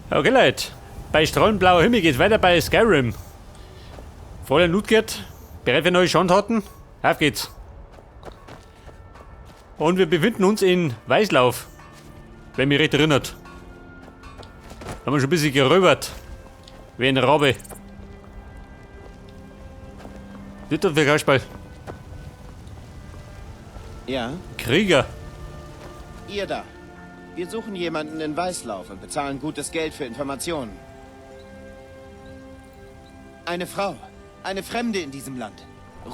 Okay, Leute. Bei strahlend blauer Himmel geht's weiter bei Skyrim. Fräulein Ludgert, bereit für neue Schandtaten? Auf geht's. Und wir befinden uns in Weißlauf. Wenn mich recht erinnert. Haben wir schon ein bisschen geröbert. Wie ein Rabe. Bitte für Kasperl. Ja? Krieger. Ihr da. Wir suchen jemanden in Weißlauf und bezahlen gutes Geld für Informationen. Eine Frau. Eine Fremde in diesem Land.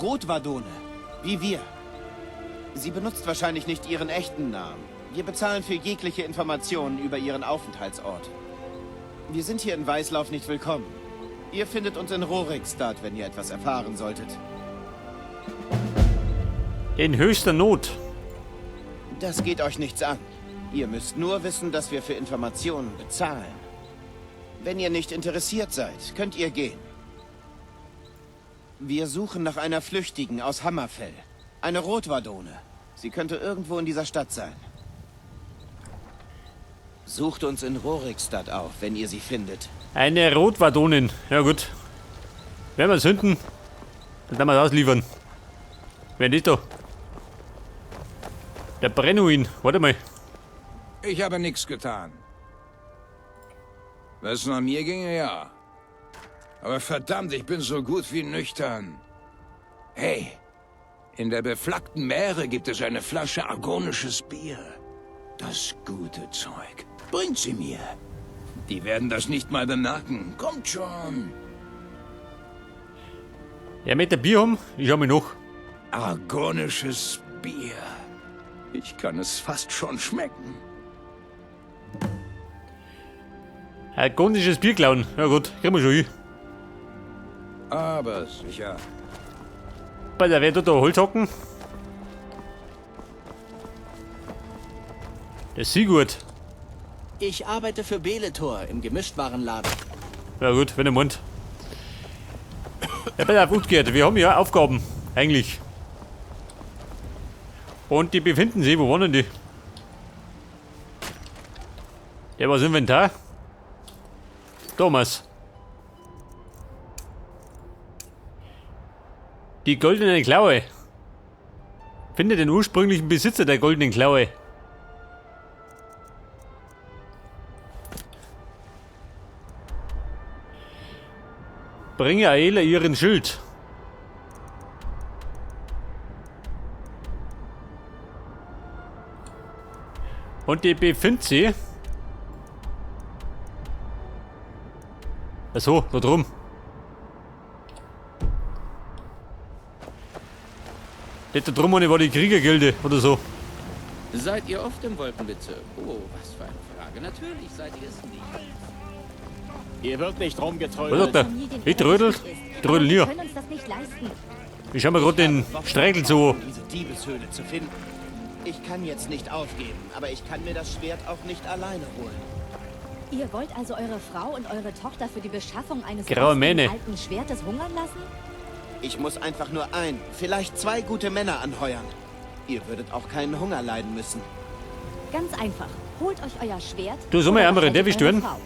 Rotwadone. Wie wir. Sie benutzt wahrscheinlich nicht ihren echten Namen. Wir bezahlen für jegliche Informationen über ihren Aufenthaltsort. Wir sind hier in Weißlauf nicht willkommen. Ihr findet uns in Rorikstadt, wenn ihr etwas erfahren solltet. In höchster Not. Das geht euch nichts an. Ihr müsst nur wissen, dass wir für Informationen bezahlen. Wenn ihr nicht interessiert seid, könnt ihr gehen. Wir suchen nach einer Flüchtigen aus Hammerfell. Eine Rotwadone. Sie könnte irgendwo in dieser Stadt sein. Sucht uns in Rorikstadt auf, wenn ihr sie findet. Eine Rotwadonin. Ja gut. Werden wir zünden. Dann werden wir das ausliefern. Wer nicht da? Der Brennuin. Warte mal. Ich habe nichts getan. Was nach mir ginge, ja. Aber verdammt, ich bin so gut wie nüchtern. Hey, in der beflaggten Meere gibt es eine Flasche argonisches Bier. Das gute Zeug. Bringt sie mir. Die werden das nicht mal bemerken. Kommt schon. Ja, mit der Bier haben? Ich schau mich noch. Argonisches Bier. Ich kann es fast schon schmecken. Argonisches Bier klauen. Ja gut, kriegen wir schon hin. Aber sicher. Bei der wer tut da Holz hocken? Der Sigurd. Ich arbeite für Beletor im Gemischtwarenladen. Ja gut, wenn er meint. Ja, bei der Ludgert, wir haben ja Aufgaben. Eigentlich. Und die befinden sich, wo waren denn die? Ja, was Inventar? Thomas. Die goldene Klaue. Finde den ursprünglichen Besitzer der goldenen Klaue. Bringe Aela ihren Schild. Und die befindet sie. Achso, da drum. Nicht da drum, war die Kriegergilde oder so. Seid ihr oft im Wolkenbezirk? Oh, was für eine Frage. Natürlich seid ihr es nicht. Hier wird nicht Was rumgetrödelt. sagt der? Ich trödel? Ich trödel hier. Wir können uns das nicht leisten. Ich schau mir gerade den Streichel so. Diese Diebeshöhle zu finden. Ich kann jetzt nicht aufgeben, aber ich kann mir das Schwert auch nicht alleine holen. Ihr wollt also eure Frau und eure Tochter für die Beschaffung eines Graue rostigen Mähne. alten Schwertes hungern lassen? Ich muss einfach nur ein, vielleicht zwei gute Männer anheuern. Ihr würdet auch keinen Hunger leiden müssen. Ganz einfach. Holt euch euer Schwert. Du, so mal oder andere, der behaltet will eure stören. Frau.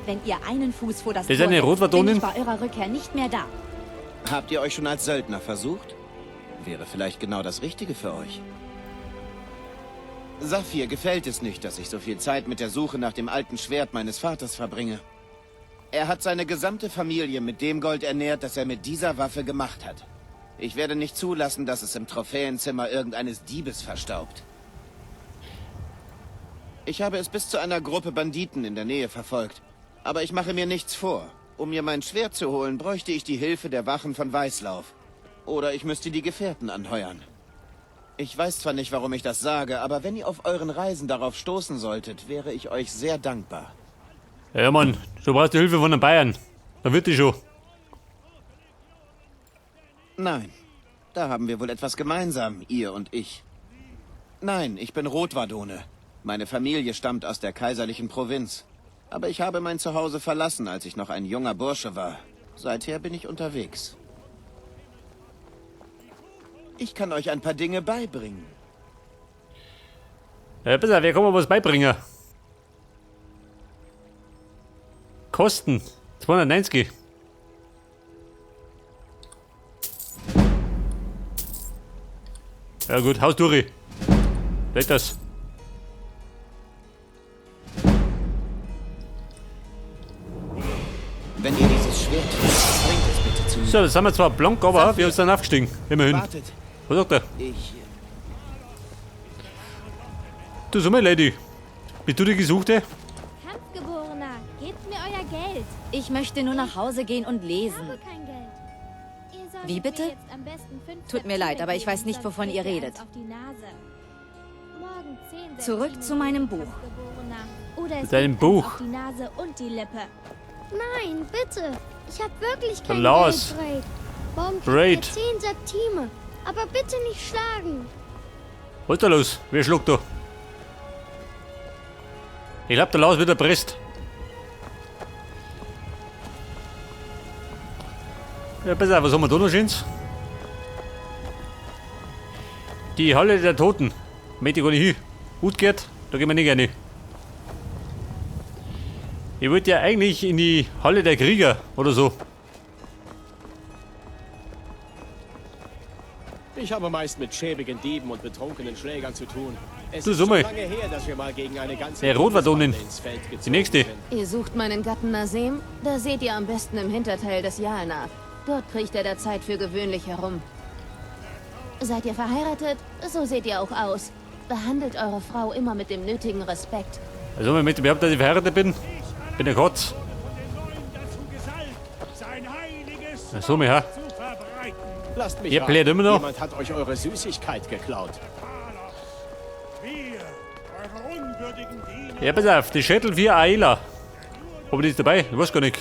Wenn ihr einen Fuß vor das Das ist Tor eine setzt, Rotwadonin. bin ich bei eurer Rückkehr nicht mehr da. Habt ihr euch schon als Söldner versucht? Wäre vielleicht genau das Richtige für euch. Saphir gefällt es nicht, dass ich so viel Zeit mit der Suche nach dem alten Schwert meines Vaters verbringe. Er hat seine gesamte Familie mit dem Gold ernährt, das er mit dieser Waffe gemacht hat. Ich werde nicht zulassen, dass es im Trophäenzimmer irgendeines Diebes verstaubt. Ich habe es bis zu einer Gruppe Banditen in der Nähe verfolgt. Aber ich mache mir nichts vor. Um mir mein Schwert zu holen, bräuchte ich die Hilfe der Wachen von Weißlauf. Oder ich müsste die Gefährten anheuern. Ich weiß zwar nicht, warum ich das sage, aber wenn ihr auf euren Reisen darauf stoßen solltet, wäre ich euch sehr dankbar. Ja, Mann, du brauchst die Hilfe von den Bayern. Da wird die schon. Nein, da haben wir wohl etwas gemeinsam, ihr und ich. Nein, ich bin Rotwadone. Meine Familie stammt aus der kaiserlichen Provinz. Aber ich habe mein Zuhause verlassen, als ich noch ein junger Bursche war. Seither bin ich unterwegs. Ich kann euch ein paar Dinge beibringen. Ja, besser, wer kann mir was beibringen? Kosten 290. Ja gut, haus durch. Leg das. Wenn ihr dieses Schwert findet, bringt es bitte zu mir. So, das haben wir zwar blank, aber wir sind dann aufgestiegen. Immerhin. Wartet, Was sagt er? ich... Du, sag mal, Lady. Bist du die Gesuchte? Kampfgeborener, gebt mir euer Geld. Ich möchte nur nach Hause gehen und Ich lesen. habe kein Geld. Ihr solltet Wie bitte? mir jetzt am besten 5 Tut mir leid, aber ich weiß nicht, sonst wovon ihr kriegt redet. eins auf die Nase. Morgen 10 Zurück Centime zu meinem Buch. Kampfgeborener. Oder es Deinem gibt Buch. eins auf die Nase und die Lippe. Nein, bitte. Ich habe wirklich kein Los. Geld, Braid. Warum Braid. kriegt ihr 10 Septime? Aber bitte nicht schlagen. Was ist da los? Wer schluckt da? Ich glaub, der Laus wird erpresst. Ja, pass auf, was haben wir da noch Schönes? Die Halle der Toten. Möchte ich gar nicht hin. Gut geht, da gehen wir nicht gerne. Ich wollte ja eigentlich in die Halle der Krieger oder so. Ich habe meist mit schäbigen Dieben und betrunkenen Schlägern zu tun. Es Du, ist sag schon mal. lange her, dass wir mal gegen eine ganze Der Rotwardonin. Bundesbande ins Feld gezogen Die nächste. sind. Ihr sucht meinen Gatten Nasem? Da seht ihr am besten im Hinterteil des Jalnath. Dort kriecht er der Zeit für gewöhnlich herum. Seid ihr verheiratet? So seht ihr auch aus. Behandelt eure Frau immer mit dem nötigen Respekt. Also, wenn ich behaupte, dass ich verheiratet bin, bin ich Gott. So, mir ha. Lasst mich Ihr raten, plärt immer noch? Jemand hat euch eure Süßigkeit geklaut. Ja, pass auf, die Schädel für Aila. Aber die ist dabei, ich weiß gar nicht.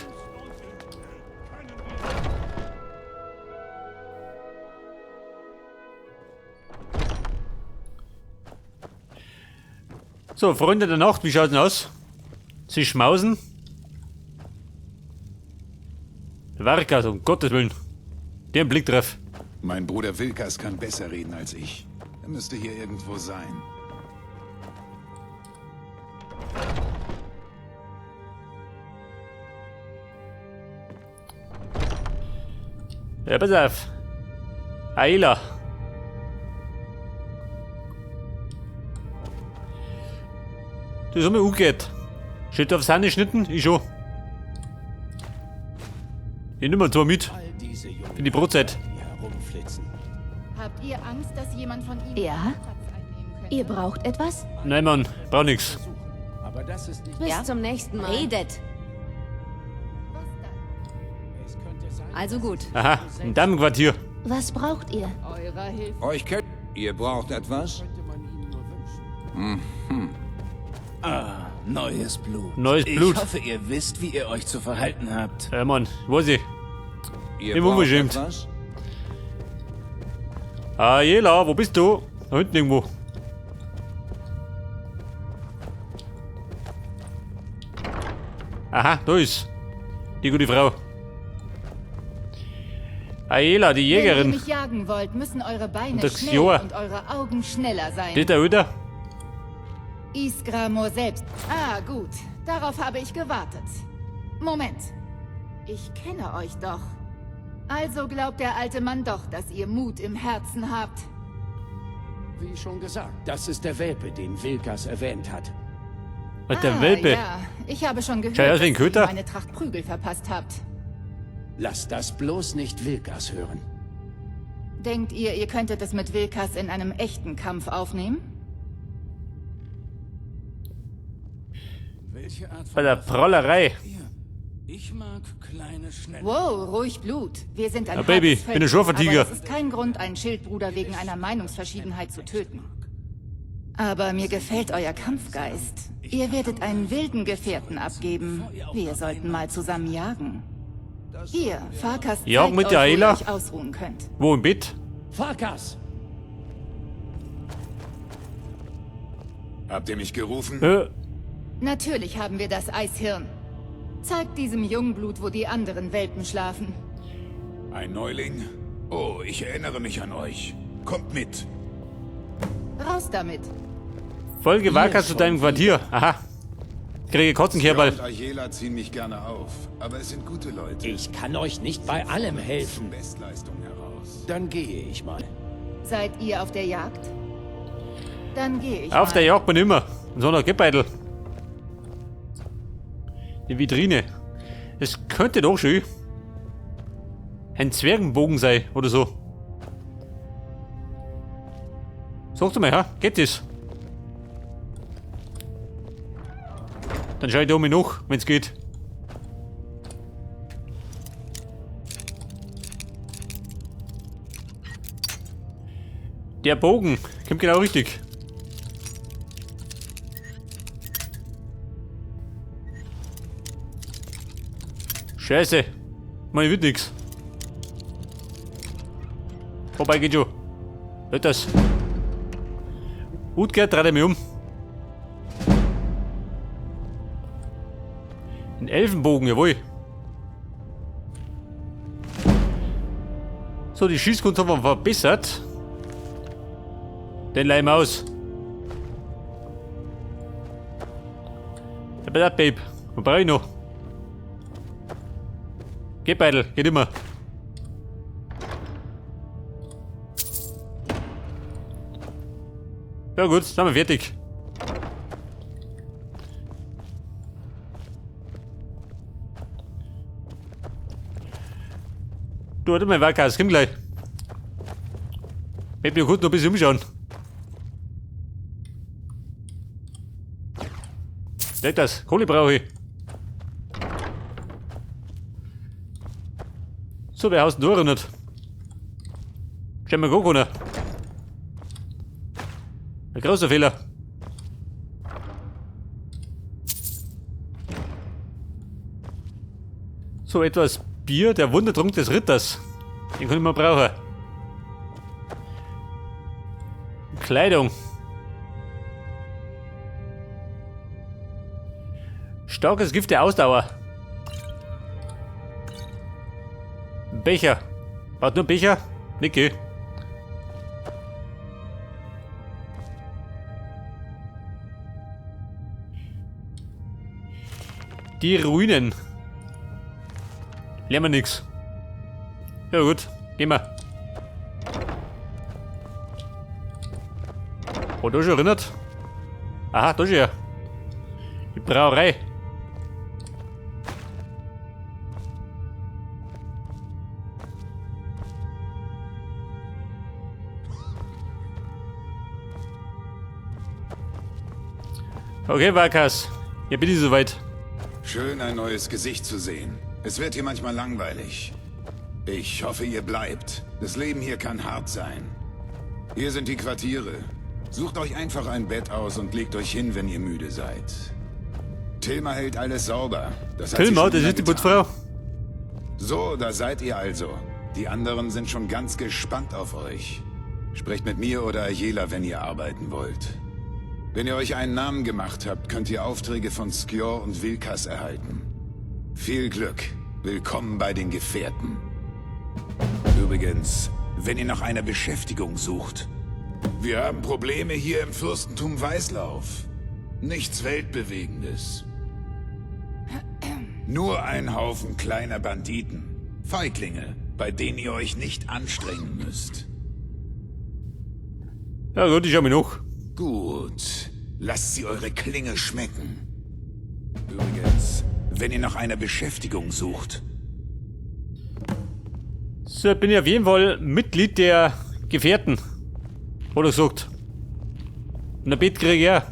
So, Freunde der Nacht, wie schaut's denn aus? Sie schmausen? Varkas, um Gottes Willen. Die haben einen Blick drauf. Mein Bruder Wilkas kann besser reden als ich. Er müsste hier irgendwo sein. Ja, pass auf. Aila. Das haben wir umgekehrt. Steht auf Sahne geschnitten? Ich schon. Ich nehme mal zwei mit. All diese Jungen, Für die Brotzeit. die herumflitzen. Habt ihr Angst, dass jemand von ihnen Ja? Platz einnehmen könnte? Ihr braucht etwas? Nein, Mann, brauch nix. Aber das ist nicht... Bis Ja? zum nächsten Mal. Redet. Was dann? Es könnte sein, Also gut. Aha, ein Damenquartier. Was braucht ihr? Eurer Hilfe. Euch kennt. Ihr braucht etwas? könnte man ihnen nur wünschen. Ah, neues Blut. Neues Blut. Ich hoffe, ihr wisst, wie ihr euch zu verhalten habt. Ja, Mann, weiß ich. Ihr Im braucht Unbeschämt. etwas? Ah, Jela, wo bist du? Da hinten irgendwo. Aha, da ist die gute Frau. Aela, die Wenn ihr Jägerin. mich jagen wollt, müssen eure Beine Das schnell Jahr. und eure Augen schneller sein. Die da, oder? Isgramor selbst. Ah, gut. Darauf habe ich gewartet. Moment. Ich kenne euch doch. Also glaubt der alte Mann doch, dass ihr Mut im Herzen habt. Wie schon gesagt, das ist der Welpe, den Wilkas erwähnt hat. Was, der Welpe? Ja, ich habe schon gehört, Schau aus wie ein dass ihr Köter. ihm eine Tracht Prügel verpasst habt. Lasst das bloß nicht Wilkas hören. Denkt ihr, ihr könntet es mit Wilkas in einem echten Kampf aufnehmen? Welche Art Bei der Prollerei. Ich mag kleine, schnelle... Wow, ruhig Blut. Wir sind ein Ja, Baby, hartes bin ein Völkchen, Schurfertiger. aber das ist kein Grund, einen Schildbruder wegen einer Meinungsverschiedenheit zu töten. Aber mir gefällt euer Kampfgeist. Ihr werdet einen wilden Gefährten abgeben. Wir sollten mal zusammen jagen. Hier, Farkas Jagen zeigt mit euch, der wo Ayla? ihr euch ausruhen könnt. Wo im Bett? Farkas! Habt ihr mich gerufen? Natürlich haben wir das Eishirn. Zeigt diesem Jungblut, wo die anderen Welpen schlafen. Ein Neuling? Oh, ich erinnere mich an euch. Kommt mit. Raus damit. Folge Varkas zu deinem Quartier. Aha. kriege Kotzenkerball. Und Ayela ziehen mich gerne auf, aber es sind gute Leute. Ich kann euch nicht bei allem helfen. Bestleistung heraus. Dann gehe ich mal. Seid ihr auf der Jagd? Dann gehe ich Auf mal. der Jagd bin ich immer. Und so noch Geldbeutel. Die Vitrine. Es könnte doch schön ein Zwergenbogen sein oder so. Sagt mal, ha? Geht das? Dann schau ich da oben noch, wenn es geht. Der Bogen kommt genau richtig. Scheiße. Man wird nix. Vorbei geht schon. Hört das. Gut, dreht er mich um. Ein Elfenbogen, jawohl. So, die Schießkunst haben wir verbessert. Den leih aus. Aber das, Babe. Was brauche ich noch? Geldbeutel, geht immer. Ja gut, dann sind wir fertig. Du, warte mal, Wahlkast, komm gleich. Ich will kurz noch ein bisschen umschauen. Seht das, Kohle brauche ich. So, wer haust denn da nicht? Stell mir gar keiner. Ein großer Fehler. So etwas Bier, der Wundertrunk des Ritters. Den kann ich mal brauchen. Kleidung. Starkes Gift der Ausdauer. Becher. Braucht nur Becher? Nicke. Die Ruinen. Lernen wir nix. Ja gut, gehen wir. Oh, da ist schon erinnert. Aha, da ist ja. Die Brauerei. Okay, Wakas. Ja, bin ich soweit. Schön, ein neues Gesicht zu sehen. Es wird hier manchmal langweilig. Ich hoffe, ihr bleibt. Das Leben hier kann hart sein. Hier sind die Quartiere. Sucht euch einfach ein Bett aus und legt euch hin, wenn ihr müde seid. Tilma hält alles sauber. Das hat sie Tilma, schon das immer ist die getan. Putzfrau. So, da seid ihr also. Die anderen sind schon ganz gespannt auf euch. Sprecht mit mir oder Ayela, wenn ihr arbeiten wollt. Wenn ihr euch einen Namen gemacht habt, könnt ihr Aufträge von Skjor und Vilkas erhalten. Viel Glück. Willkommen bei den Gefährten. Übrigens, wenn ihr nach einer Beschäftigung sucht. Wir haben Probleme hier im Fürstentum Weißlauf. Nichts Weltbewegendes. Nur ein Haufen kleiner Banditen. Feiglinge, bei denen ihr euch nicht anstrengen müsst. Ja gut, ich schau mich noch. Gut. Lasst sie eure Klinge schmecken. Übrigens, wenn ihr nach einer Beschäftigung sucht. So, bin ich auf jeden Fall Mitglied der Gefährten. Oder gesagt. Und ein Bett kriege ich ja.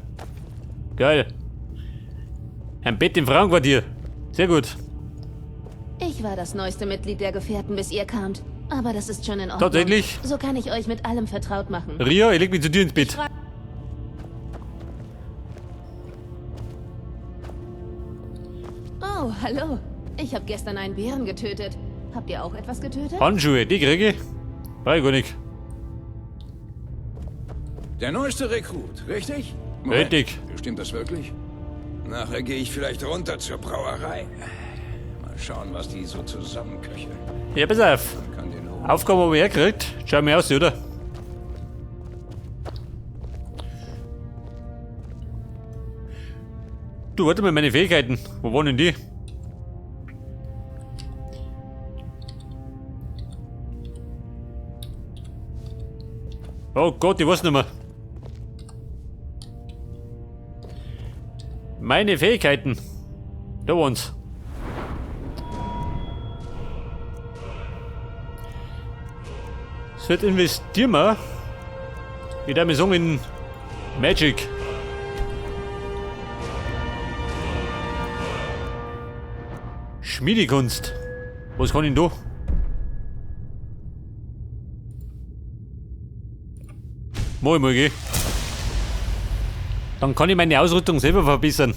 Geil. Ein Bett im Frauenquartier. Sehr gut. Ich war das neueste Mitglied der Gefährten, bis ihr kamt. Aber das ist schon in Ordnung. Tatsächlich? So kann ich euch mit allem vertraut machen. Ria, ich leg mich zu dir ins Bett. Oh, hallo. Ich habe gestern einen Bären getötet. Habt ihr auch etwas getötet? Handschuhe, die kriege ich. Brauch ich gar nicht. Der neueste Rekrut, richtig? Richtig. Stimmt das wirklich? Nachher gehe ich vielleicht runter zur Brauerei. Mal schauen, was die so zusammenköcheln. Ja, pass auf. Kann den holen. Aufgabe, wo ihr herkriegt. Schau mir aus, oder? Du, warte mal, meine Fähigkeiten. Wo waren denn die? Oh Gott, ich weiß nicht mehr. Meine Fähigkeiten. Da waren's. So, jetzt investieren wir. Ich darf mir sagen in Magic. Schmiedekunst. Was kann ich denn da? Mal, geh. Dann kann ich meine Ausrüstung selber verbessern.